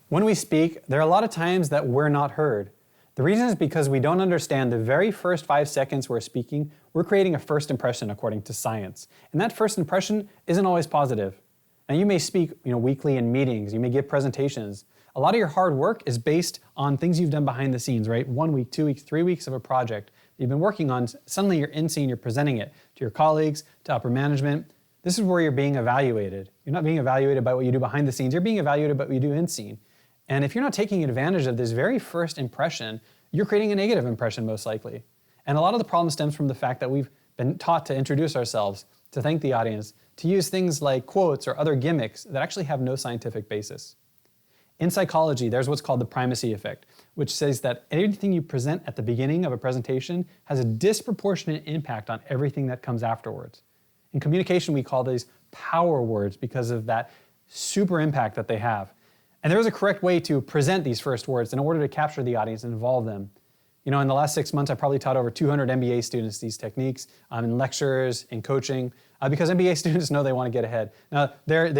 When we speak, there are a lot of times that we're not heard. The reason is because we don't understand the very first 5 seconds we're speaking, we're creating a first impression according to science. And that first impression isn't always positive. Now you may speak weekly in meetings, you may give presentations. A lot of your hard work is based on things you've done behind the scenes, right? 1 week, 2 weeks, 3 weeks of a project you've been working on. Suddenly you're in scene, you're presenting it to your colleagues, to upper management. This is where you're being evaluated. You're not being evaluated by what you do behind the scenes, you're being evaluated by what you do in scene. And if you're not taking advantage of this very first impression, you're creating a negative impression most likely. And a lot of the problem stems from the fact that we've been taught to introduce ourselves, to thank the audience, to use things like quotes or other gimmicks that actually have no scientific basis. In psychology, there's what's called the primacy effect, which says that anything you present at the beginning of a presentation has a disproportionate impact on everything that comes afterwards. In communication, we call these power words because of that super impact that they have. And there is a correct way to present these first words in order to capture the audience and involve them. In the last 6 months, I probably taught over 200 MBA students these techniques in lectures, in coaching, because MBA students know they want to get ahead. Now,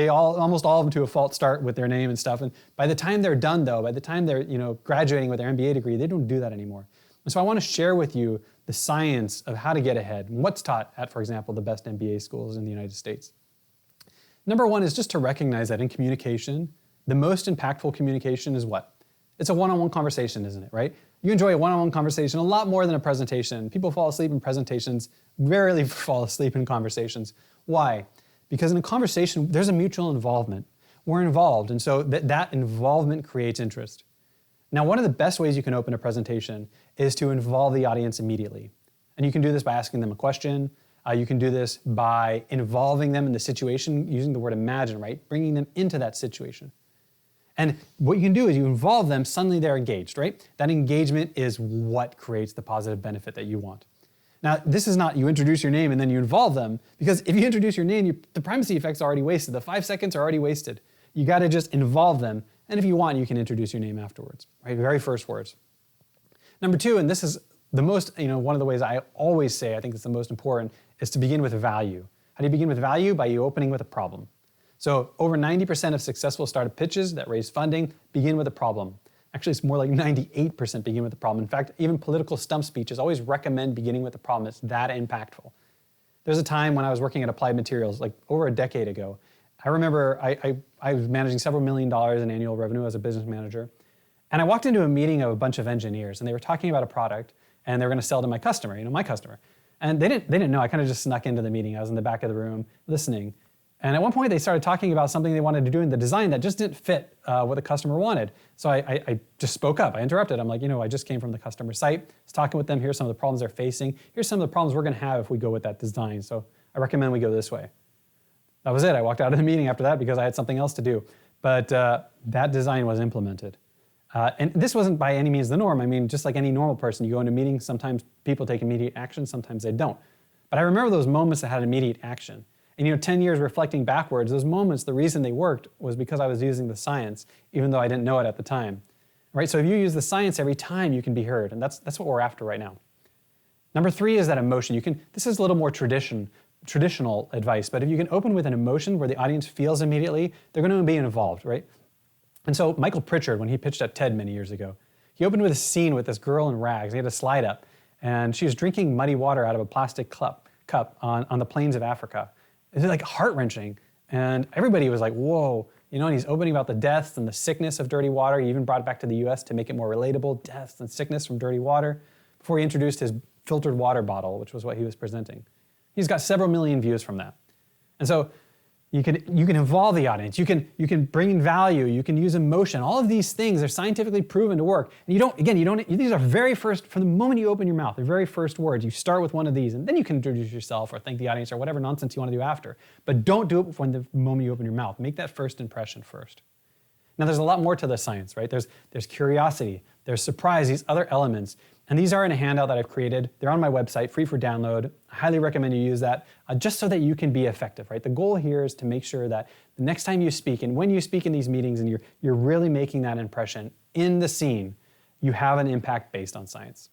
almost all of them to a fault start with their name and stuff. And by the time they're done, though, by the time they're graduating with their MBA degree, they don't do that anymore. And so I want to share with you the science of how to get ahead and what's taught at, for example, the best MBA schools in the United States. Number one is just to recognize that in communication, the most impactful communication is what? It's a one-on-one conversation, isn't it, right? You enjoy a one-on-one conversation a lot more than a presentation. People fall asleep in presentations, rarely fall asleep in conversations. Why? Because in a conversation, there's a mutual involvement. We're involved, and so that involvement creates interest. Now, one of the best ways you can open a presentation is to involve the audience immediately. And you can do this by asking them a question. You can do this by involving them in the situation, using the word imagine, right? Bringing them into that situation. And what you can do is you involve them, suddenly they're engaged, right? That engagement is what creates the positive benefit that you want. Now, this is not you introduce your name and then you involve them, because if you introduce your name, the primacy effect's already wasted. The 5 seconds are already wasted. You got to just involve them. And if you want, you can introduce your name afterwards, right? Very first words. Number two, and this is the most, one of the ways I always say, I think it's the most important, is to begin with value. How do you begin with value? By you opening with a problem. So over 90% of successful startup pitches that raise funding begin with a problem. Actually, it's more like 98% begin with a problem. In fact, even political stump speeches always recommend beginning with a problem. It's that impactful. There's a time when I was working at Applied Materials, like over a decade ago. I remember I was managing several $1 million in annual revenue as a business manager. And I walked into a meeting of a bunch of engineers, and they were talking about a product, and they were going to sell to my customer, my customer. And they didn't know. I kind of just snuck into the meeting. I was in the back of the room listening. And at one point, they started talking about something they wanted to do in the design that just didn't fit what the customer wanted. So I just spoke up. I interrupted. I'm like, I just came from the customer site. I was talking with them. Here's some of the problems they're facing. Here's some of the problems we're going to have if we go with that design. So I recommend we go this way. That was it. I walked out of the meeting after that because I had something else to do. But that design was implemented. And this wasn't by any means the norm. I mean, just like any normal person, you go into meetings, sometimes people take immediate action, sometimes they don't. But I remember those moments that had immediate action. And 10 years reflecting backwards, those moments, the reason they worked was because I was using the science, even though I didn't know it at the time. Right? So if you use the science every time, you can be heard. And that's what we're after right now. Number three is that emotion. This is a little more traditional advice, but if you can open with an emotion where the audience feels immediately, they're going to be involved, right? And so Michael Pritchard, when he pitched at TED many years ago, he opened with a scene with this girl in rags. He had a slide up, and she was drinking muddy water out of a plastic cup on the plains of Africa. It was like heart-wrenching, and everybody was like, whoa. And he's opening about the deaths and the sickness of dirty water. He even brought it back to the US to make it more relatable, deaths and sickness from dirty water, before he introduced his filtered water bottle, which was what he was presenting. He's got several million views from that. And so you can involve the audience, you can bring in value, you can use emotion. All of these things are scientifically proven to work. And these are very first, from the moment you open your mouth, the very first words, you start with one of these, and then you can introduce yourself or thank the audience or whatever nonsense you want to do after. But don't do it from the moment you open your mouth. Make that first impression first. Now there's a lot more to the science, right? There's curiosity, there's surprise, these other elements. And these are in a handout that I've created. They're on my website, free for download. I highly recommend you use that just so that you can be effective, right? The goal here is to make sure that the next time you speak and when you speak in these meetings and you're really making that impression in the scene, you have an impact based on science.